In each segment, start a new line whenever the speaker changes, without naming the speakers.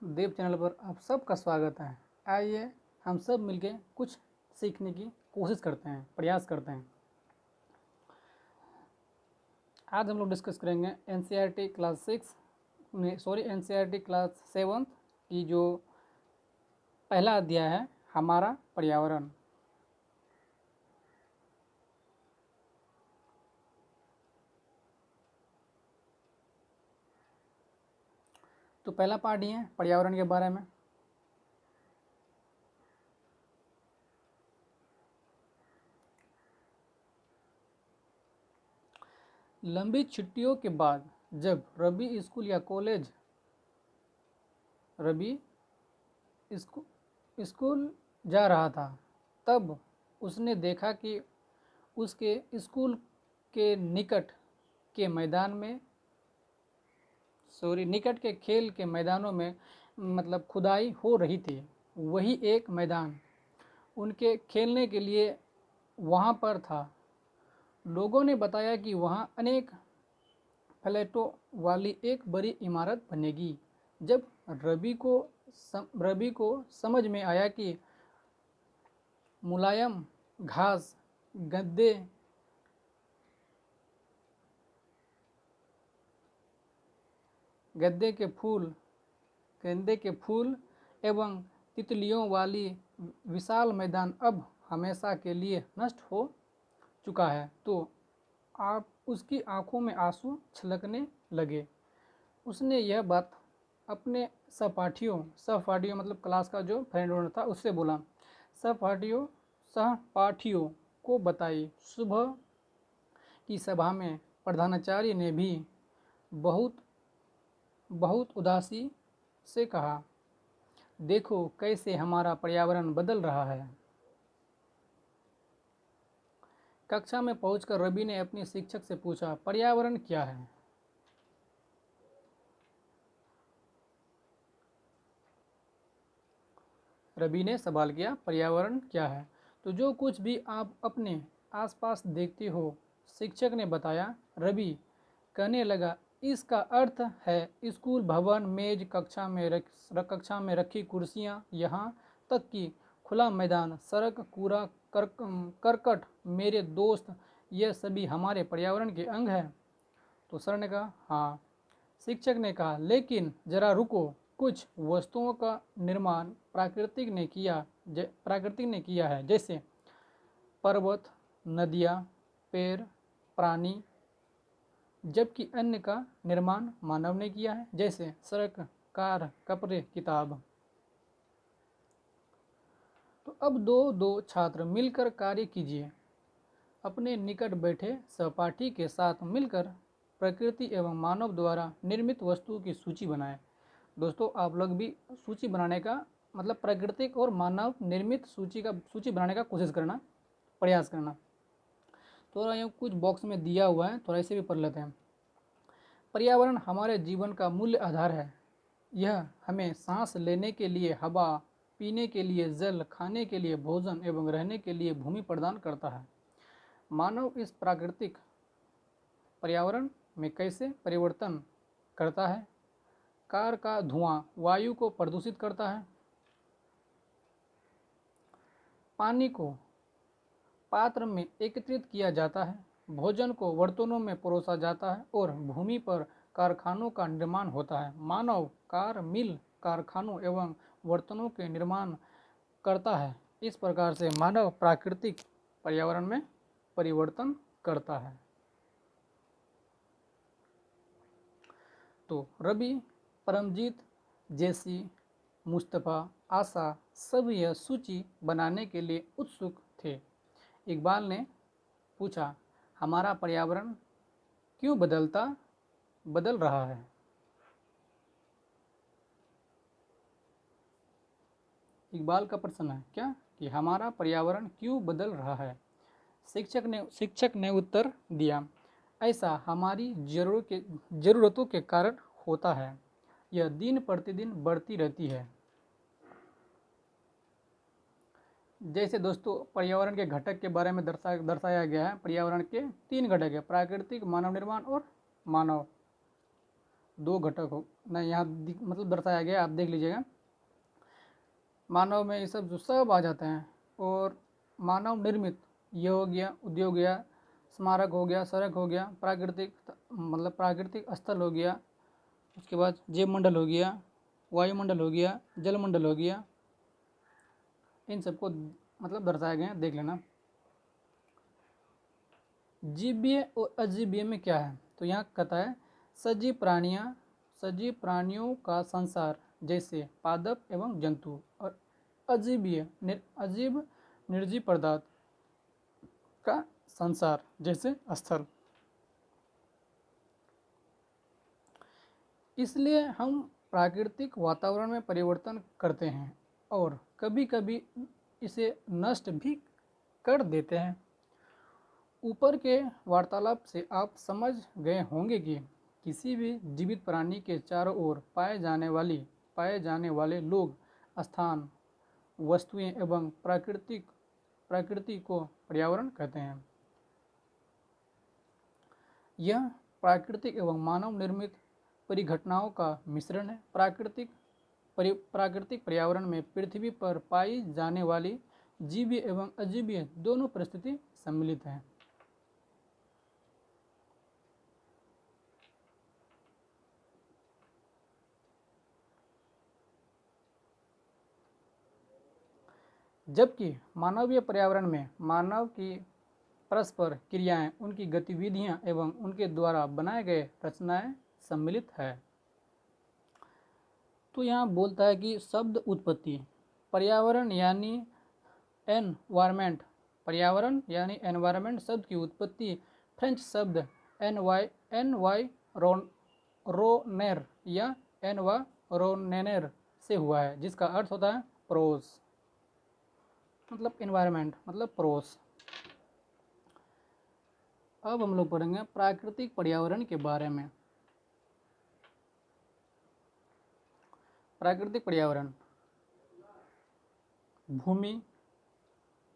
देव channel पर आप सबका स्वागत है। आइए हम सब मिलके कुछ सीखने की कोशिश करते हैं, प्रयास करते हैं। आज हम लोग डिस्कस करेंगे एनसीईआरटी क्लास 7 की जो पहला अध्याय है हमारा पर्यावरण। तो पहला पार्ट ही है पर्यावरण के बारे में। लंबी छुट्टियों के बाद जब रवि स्कूल या कॉलेज रवि स्कूल जा रहा था, तब उसने देखा कि उसके स्कूल के निकट के खेल के मैदानों में मतलब खुदाई हो रही थी। वही एक मैदान उनके खेलने के लिए वहाँ पर था। लोगों ने बताया कि वहाँ अनेक फ्लैटों वाली एक बड़ी इमारत बनेगी। जब रवि को समझ में आया कि मुलायम घास, गद्दे गेंदे के फूल एवं तितलियों वाली विशाल मैदान अब हमेशा के लिए नष्ट हो चुका है, तो आप उसकी आंखों में आंसू छलकने लगे। उसने यह बात अपने सहपाठियों मतलब क्लास का जो फ्रेंड था उससे बोला। सहपाठियों को बताई। सुबह की सभा में प्रधानाचार्य ने भी बहुत उदासी से कहा, देखो कैसे हमारा पर्यावरण बदल रहा है। कक्षा में पहुंचकर रवि ने अपने शिक्षक से पूछा, पर्यावरण क्या है? रवि ने सवाल किया, पर्यावरण क्या है? तो जो कुछ भी आप अपने आसपास देखते हो, शिक्षक ने बताया। रवि कहने लगा, इसका अर्थ है स्कूल भवन, मेज, कक्षा में रखी कुर्सियां, यहाँ तक कि खुला मैदान, सड़क, कूड़ा करकट, मेरे दोस्त, ये सभी हमारे पर्यावरण के अंग हैं। तो सर ने कहा, हाँ। शिक्षक ने कहा, लेकिन जरा रुको, कुछ वस्तुओं का निर्माण प्राकृतिक ने किया है, जैसे पर्वत, नदियाँ, पेड़, प्राणी, जबकि अन्य का निर्माण मानव ने किया है, जैसे सड़क, कार, कपड़े, किताब। तो अब दो छात्र मिलकर कार्य कीजिए। अपने निकट बैठे सहपाठी के साथ मिलकर प्रकृति एवं मानव द्वारा निर्मित वस्तुओं की सूची बनाएं। दोस्तों, आप लोग भी सूची बनाने का मतलब प्राकृतिक और मानव निर्मित सूची बनाने का कोशिश करना, प्रयास करना। थोड़ा यहाँ कुछ बॉक्स में दिया हुआ है, थोड़ा इसे भी पढ़ लेते हैं। पर्यावरण हमारे जीवन का मूल आधार है। यह हमें सांस लेने के लिए हवा, पीने के लिए जल, खाने के लिए भोजन एवं रहने के लिए भूमि प्रदान करता है। मानव इस प्राकृतिक पर्यावरण में कैसे परिवर्तन करता है? कार का धुआं वायु को प्रदूषित करता है। पानी को पात्र में एकत्रित किया जाता है। भोजन को बर्तनों में परोसा जाता है और भूमि पर कारखानों का निर्माण होता है। मानव कार, मिल, कारखानों एवं बर्तनों के निर्माण करता है। इस प्रकार से मानव प्राकृतिक पर्यावरण में परिवर्तन करता है। तो रवि, परमजीत, जैसी, मुस्तफ़ा, आशा सब यह सूची बनाने के लिए उत्सुक थे। इकबाल ने पूछा, हमारा पर्यावरण क्यों बदल रहा है? इकबाल का प्रश्न है क्या कि हमारा पर्यावरण क्यों बदल रहा है? शिक्षक ने उत्तर दिया, ऐसा हमारी जरूरतों के कारण होता है। यह दिन प्रतिदिन बढ़ती रहती है। जैसे दोस्तों पर्यावरण के घटक के बारे में दर्शाया गया है। पर्यावरण के 3 घटक है, प्राकृतिक, मानव निर्माण और दो घटक हो ना, यहाँ मतलब दर्शाया गया, आप देख लीजिएगा। मानव में ये सब जो सब आ जाते हैं। और मानव निर्मित ये हो गया, उद्योग गया, स्मारक हो गया, सड़क हो गया, प्राकृतिक मतलब प्राकृतिक स्थल हो गया, उसके बाद जैवमंडल हो गया, वायुमंडल हो गया, जलमंडल हो गया, इन सबको मतलब दर्शाया गया, देख लेना। जीवीय और अजीवीय में क्या है, तो यहाँ कहता है सजीव प्राणियों का संसार जैसे पादप एवं जंतु, और अजीवीय अजीव निर्जीव पदार्थ का संसार जैसे स्थल। इसलिए हम प्राकृतिक वातावरण में परिवर्तन करते हैं और कभी कभी इसे नष्ट भी कर देते हैं। ऊपर के वार्तालाप से आप समझ गए होंगे कि किसी भी जीवित प्राणी के चारों ओर पाए जाने वाले लोग, स्थान, वस्तुएं एवं प्रकृति को पर्यावरण कहते हैं। यह प्राकृतिक एवं मानव निर्मित परिघटनाओं का मिश्रण है। प्राकृतिक पर्यावरण में पृथ्वी पर पाई जाने वाली जीवीय एवं अजीवीय दोनों परिस्थिति सम्मिलित हैं। जबकि मानवीय पर्यावरण में मानव की परस्पर क्रियाएं, उनकी गतिविधियां एवं उनके द्वारा बनाए गए रचनाएं सम्मिलित है। तो यहाँ बोलता है कि शब्द उत्पत्ति, पर्यावरण यानी एनवायरमेंट, पर्यावरण यानी एनवायरमेंट शब्द की उत्पत्ति फ्रेंच शब्द रोनेर या रोनेर से हुआ है, जिसका अर्थ होता है पड़ोस, मतलब एनवायरमेंट मतलब पड़ोस। अब हम लोग पढ़ेंगे प्राकृतिक पर्यावरण के बारे में। प्राकृतिक पर्यावरण भूमि,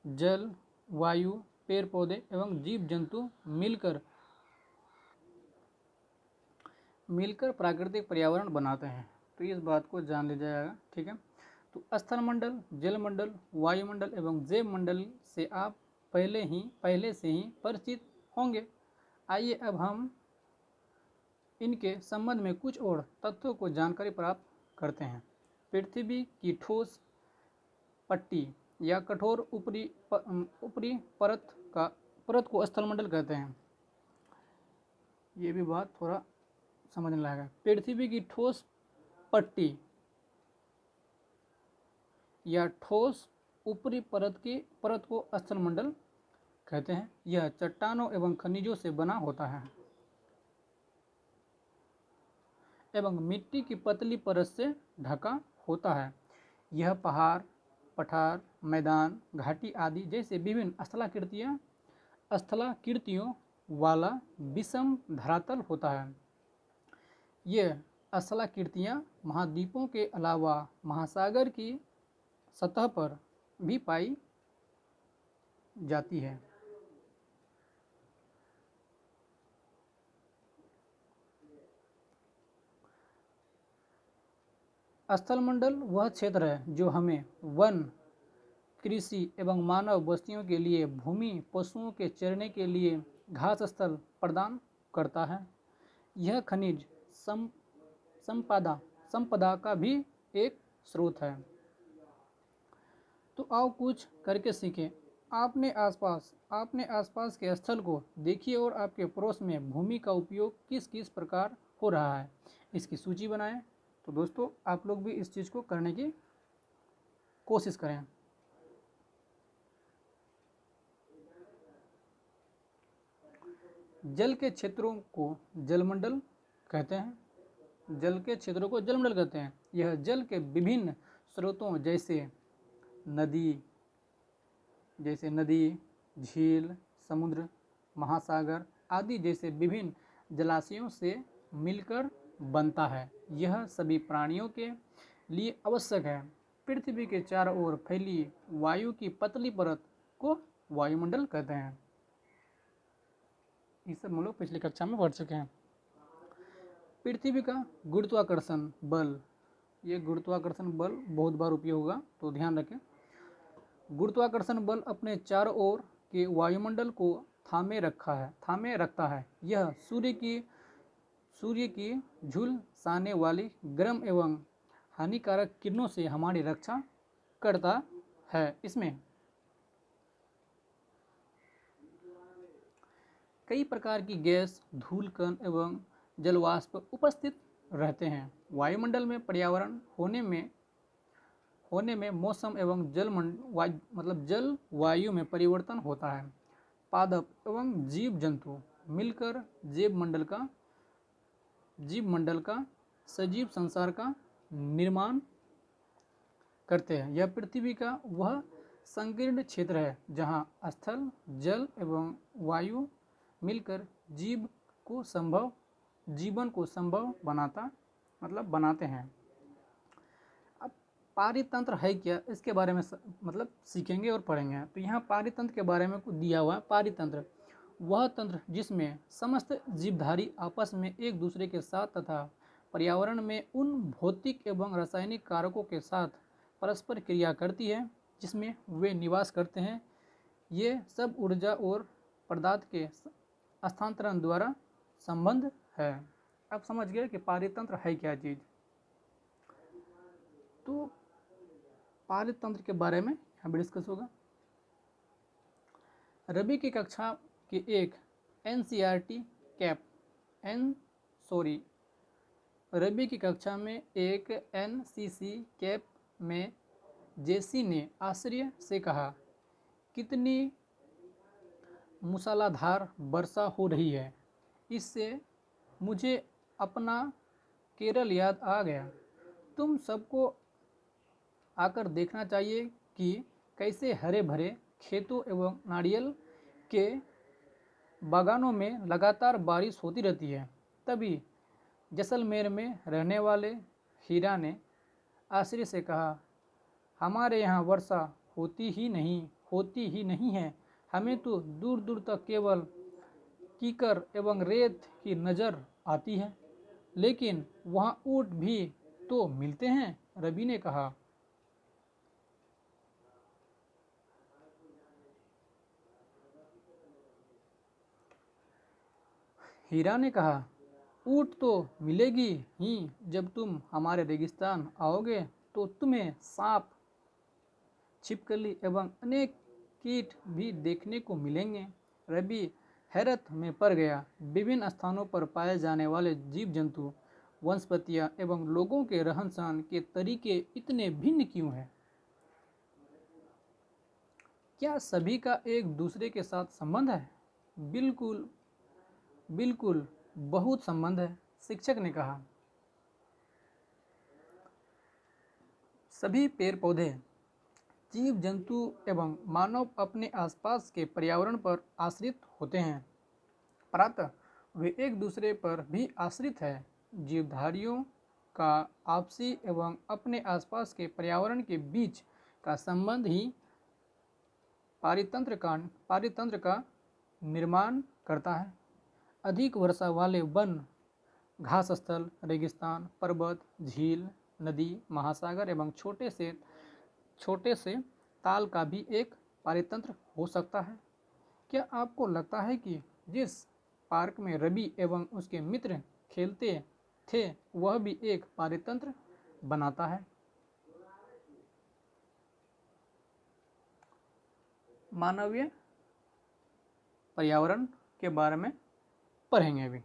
जल, वायु, पेड़ पौधे एवं जीव जंतु मिलकर प्राकृतिक पर्यावरण बनाते हैं। तो इस बात को जान लीजिएगा, ठीक है। तो स्थलमंडल, जलमंडल, वायुमंडल एवं जैवमंडल से आप पहले से ही परिचित होंगे। आइए अब हम इनके संबंध में कुछ और तथ्यों को जानकारी प्राप्त करते हैं। पृथ्वी की ठोस पट्टी या कठोर ऊपरी परत को स्थलमंडल कहते हैं। ये भी बात थोड़ा समझने लायक है। पृथ्वी की ठोस पट्टी या ठोस ऊपरी परत को स्थलमंडल कहते हैं। यह चट्टानों एवं खनिजों से बना होता है एवं मिट्टी की पतली परत से ढका होता है। यह पहाड़, पठार, मैदान, घाटी आदि जैसे विभिन्न स्थलाकृतियों वाला विषम धरातल होता है। ये स्थलाकृतियाँ महाद्वीपों के अलावा महासागर की सतह पर भी पाई जाती है। स्थलमंडल वह क्षेत्र है जो हमें वन, कृषि एवं मानव बस्तियों के लिए भूमि, पशुओं के चरने के लिए घास स्थल प्रदान करता है। यह खनिज संपदा का भी एक स्रोत है। तो आओ कुछ करके सीखें। अपने आसपास के स्थल को देखिए और आपके पड़ोस में भूमि का उपयोग किस किस प्रकार हो रहा है, इसकी सूची बनाएं। तो दोस्तों आप लोग भी इस चीज़ को करने की कोशिश करें। जल के क्षेत्रों को जलमंडल कहते हैं। जल के क्षेत्रों को जलमंडल कहते हैं। यह जल के विभिन्न स्रोतों जैसे नदी, झील, समुद्र, महासागर आदि जैसे विभिन्न जलाशयों से मिलकर बनता है। यह सभी प्राणियों के लिए आवश्यक है। पृथ्वी के चारों ओर फैली वायु की पतली परत को वायुमंडल कहते हैं। ये सब हम लोग पिछली कक्षा में पढ़ चुके हैं। पृथ्वी का गुरुत्वाकर्षण बल, ये गुरुत्वाकर्षण बल बहुत बार उपयोग होगा तो ध्यान रखें। गुरुत्वाकर्षण बल अपने चारों ओर के वायुमंडल को थामे रखता है। यह सूर्य की झुलसाने वाली गर्म एवं हानिकारक किरणों से हमारी रक्षा करता है। इसमें कई प्रकार की गैस, धूल कण एवं जलवाष्प उपस्थित रहते हैं। वायुमंडल में पर्यावरण होने में मौसम एवं जल वायु में परिवर्तन होता है। पादप एवं जीव जंतु मिलकर जीव मंडल का सजीव संसार का निर्माण करते हैं। यह पृथ्वी का वह संकीर्ण क्षेत्र है जहाँ स्थल, जल एवं वायु मिलकर जीवन को संभव बनाते हैं। अब पारितंत्र है क्या, इसके बारे में सीखेंगे और पढ़ेंगे। तो यहाँ पारितंत्र के बारे में कुछ दिया हुआ है। पारितंत्र वह तंत्र जिसमें समस्त जीवधारी आपस में एक दूसरे के साथ तथा पर्यावरण में उन भौतिक एवं रासायनिक कारकों के साथ परस्पर क्रिया करती है जिसमें वे निवास करते हैं। ये सब ऊर्जा और पदार्थ के स्थानांतरण द्वारा संबंध है। अब समझ गए कि पारितंत्र है क्या चीज़। तो पारितंत्र के बारे में यहाँ भी डिस्कस होगा। रवि की कक्षा के एक रवि की कक्षा में एक एनसीसी कैप में जेसी ने आश्चर्य से कहा, कितनी मूसलाधार वर्षा हो रही है। इससे मुझे अपना केरल याद आ गया। तुम सबको आकर देखना चाहिए कि कैसे हरे भरे खेतों एवं नारियल के बागानों में लगातार बारिश होती रहती है। तभी जैसलमेर में रहने वाले हीरा ने आश्चर्य से कहा, हमारे यहाँ वर्षा होती ही नहीं है। हमें तो दूर दूर तक केवल कीकर एवं रेत की नज़र आती है, लेकिन वहाँ ऊँट भी तो मिलते हैं। रवि ने कहा। हीरा ने कहा, ऊँट तो मिलेगी ही। जब तुम हमारे रेगिस्तान आओगे तो तुम्हें सांप, छिपकली एवं अनेक कीट भी देखने को मिलेंगे। रवि हैरत में पड़ गया। विभिन्न स्थानों पर पाए जाने वाले जीव जंतु, वनस्पतियाँ एवं लोगों के रहन सहन के तरीके इतने भिन्न क्यों हैं? क्या सभी का एक दूसरे के साथ संबंध है? बिल्कुल बिल्कुल, बहुत संबंध है, शिक्षक ने कहा। सभी पेड़ पौधे, जीव जंतु एवं मानव अपने आसपास के पर्यावरण पर आश्रित होते हैं। प्रातः वे एक दूसरे पर भी आश्रित हैं। जीवधारियों का आपसी एवं अपने आसपास के पर्यावरण के बीच का संबंध ही पारितंत्र का निर्माण करता है। अधिक वर्षा वाले वन, घास स्थल, रेगिस्तान, पर्वत, झील, नदी, महासागर एवं छोटे से ताल का भी एक पारितंत्र हो सकता है। क्या आपको लगता है कि जिस पार्क में रवि एवं उसके मित्र खेलते थे वह भी एक पारितंत्र बनाता है? मानवीय पर्यावरण के बारे में पढ़ेंगे अभी।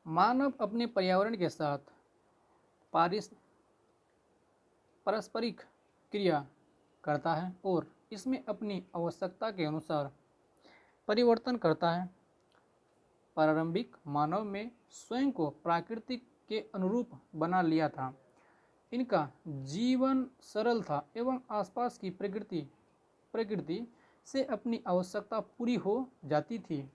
मानव अपने पर्यावरण के साथ पारस्परिक क्रिया करता है और इसमें अपनी आवश्यकता के अनुसार परिवर्तन करता है। प्रारंभिक मानव में स्वयं को प्रकृति के अनुरूप बना लिया था। इनका जीवन सरल था एवं आसपास की प्रकृति से अपनी आवश्यकता पूरी हो जाती थी।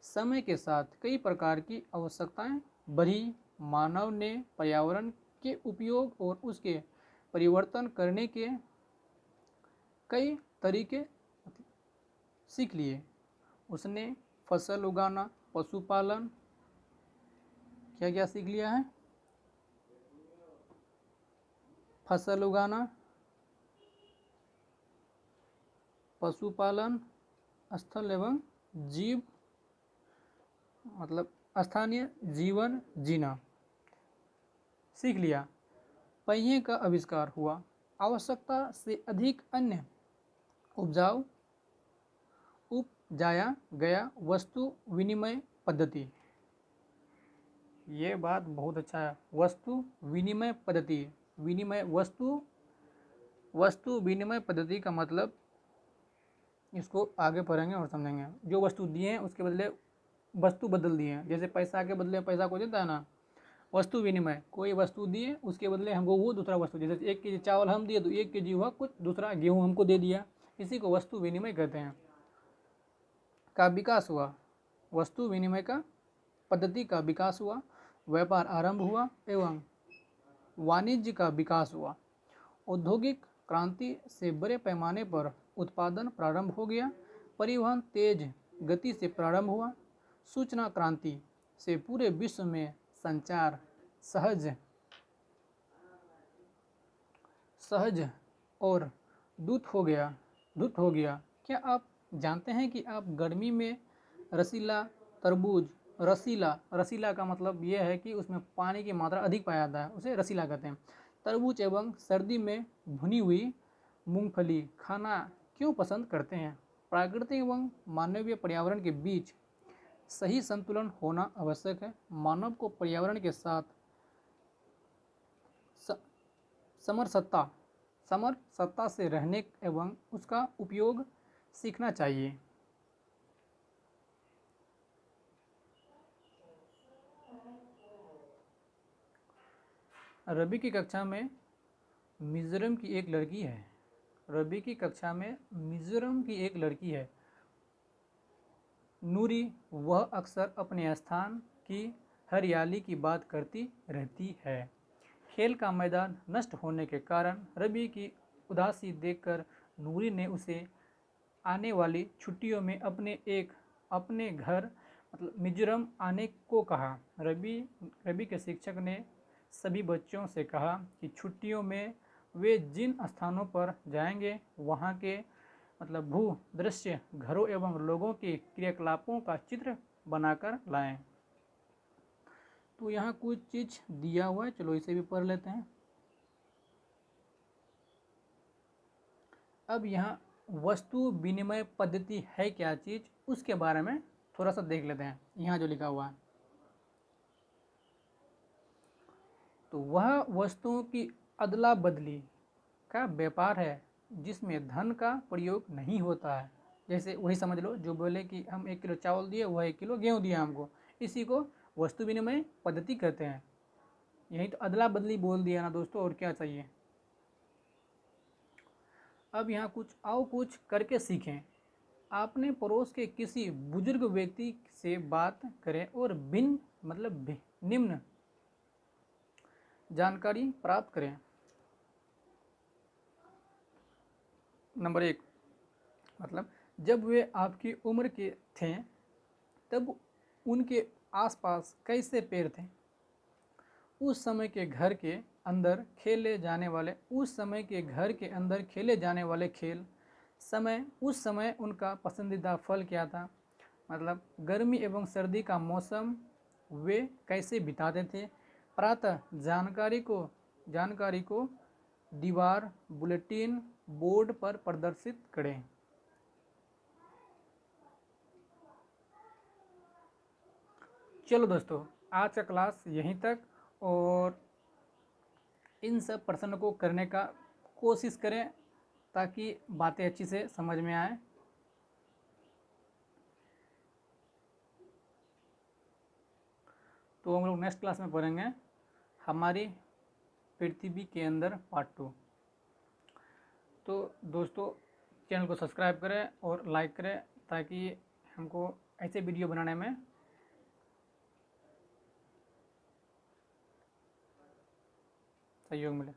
समय के साथ कई प्रकार की आवश्यकताएं बढ़ी। मानव ने पर्यावरण के उपयोग और उसके परिवर्तन करने के कई तरीके सीख लिए। उसने फसल उगाना, पशुपालन, क्या क्या सीख लिया है? फसल उगाना, पशुपालन, स्थल एवं जीव मतलब स्थानीय जीवन जीना सीख लिया। पहिए का आविष्कार हुआ। आवश्यकता से अधिक अन्न उपजाया गया। वस्तु विनिमय पद्धति, ये बात बहुत अच्छा है। वस्तु विनिमय पद्धति, वस्तु विनिमय पद्धति का मतलब, इसको आगे पढ़ेंगे और समझेंगे। जो वस्तु दिए हैं उसके बदले वस्तु बदल दिए हैं। जैसे पैसा के बदले पैसा को देता है ना, वस्तु विनिमय, कोई वस्तु दिए उसके बदले हमको वो दूसरा वस्तु, जैसे 1 केजी चावल हम दिए तो 1 केजी हुआ कुछ दूसरा गेहूँ हमको दे दिया, इसी को वस्तु विनिमय कहते हैं। का विकास हुआ, वस्तु विनिमय का पद्धति का विकास हुआ। व्यापार आरंभ हुआ एवं वाणिज्य का विकास हुआ। औद्योगिक क्रांति से बड़े पैमाने पर उत्पादन प्रारंभ हो गया। परिवहन तेज गति से प्रारंभ हुआ। सूचना क्रांति से पूरे विश्व में संचार सहज और द्रुत हो गया। क्या आप जानते हैं कि आप गर्मी में रसीला तरबूज, रसीला का मतलब यह है कि उसमें पानी की मात्रा अधिक पाया जाता है, उसे रसीला कहते हैं। तरबूज एवं सर्दी में भुनी हुई मूंगफली खाना क्यों पसंद करते हैं? प्राकृतिक एवं मानवीय पर्यावरण के बीच सही संतुलन होना आवश्यक है। मानव को पर्यावरण के साथ समरसता से रहने एवं उसका उपयोग सीखना चाहिए। रवि की कक्षा में मिजोरम की एक लड़की है। रवि की कक्षा में मिजोरम की एक लड़की है, नूरी। वह अक्सर अपने स्थान की हरियाली की बात करती रहती है। खेल का मैदान नष्ट होने के कारण रवि की उदासी देखकर नूरी ने उसे आने वाली छुट्टियों में अपने घर मतलब मिजोरम आने को कहा। रवि के शिक्षक ने सभी बच्चों से कहा कि छुट्टियों में वे जिन स्थानों पर जाएंगे वहाँ के मतलब भू दृश्य, घरों एवं लोगों के क्रियाकलापों का चित्र बनाकर लाएं। तो यहाँ कुछ चीज दिया हुआ है, चलो इसे भी पढ़ लेते हैं। अब यहाँ वस्तु विनिमय पद्धति है क्या चीज, उसके बारे में थोड़ा सा देख लेते हैं। यहाँ जो लिखा हुआ है, तो वह वस्तुओं की अदला बदली का व्यापार है जिसमें धन का प्रयोग नहीं होता है। जैसे वही समझ लो, जो बोले कि हम 1 किलो चावल दिए, वह 1 किलो गेहूँ दिया हमको, इसी को वस्तु विनिमय पद्धति कहते हैं। यही तो अदला बदली बोल दिया ना दोस्तों, और क्या चाहिए। अब यहाँ कुछ करके सीखें। आपने पड़ोस के किसी बुजुर्ग व्यक्ति से बात करें और निम्न जानकारी प्राप्त करें। नंबर 1, मतलब जब वे आपकी उम्र के थे तब उनके आसपास कैसे पेड़ थे? उस समय के घर के अंदर खेले जाने वाले खेल, उस समय उनका पसंदीदा फल क्या था? मतलब गर्मी एवं सर्दी का मौसम वे कैसे बिताते थे? प्रातः जानकारी को दीवार बुलेटिन बोर्ड पर प्रदर्शित करें। चलो दोस्तों, आज का क्लास यहीं तक, और इन सब प्रश्न को करने का कोशिश करें ताकि बातें अच्छी से समझ में आए। तो हम लोग नेक्स्ट क्लास में पढ़ेंगे हमारी पृथ्वी के अंदर पार्ट 2। तो दोस्तों, चैनल को सब्सक्राइब करें और लाइक करें ताकि हमको ऐसे वीडियो बनाने में सहयोग मिले।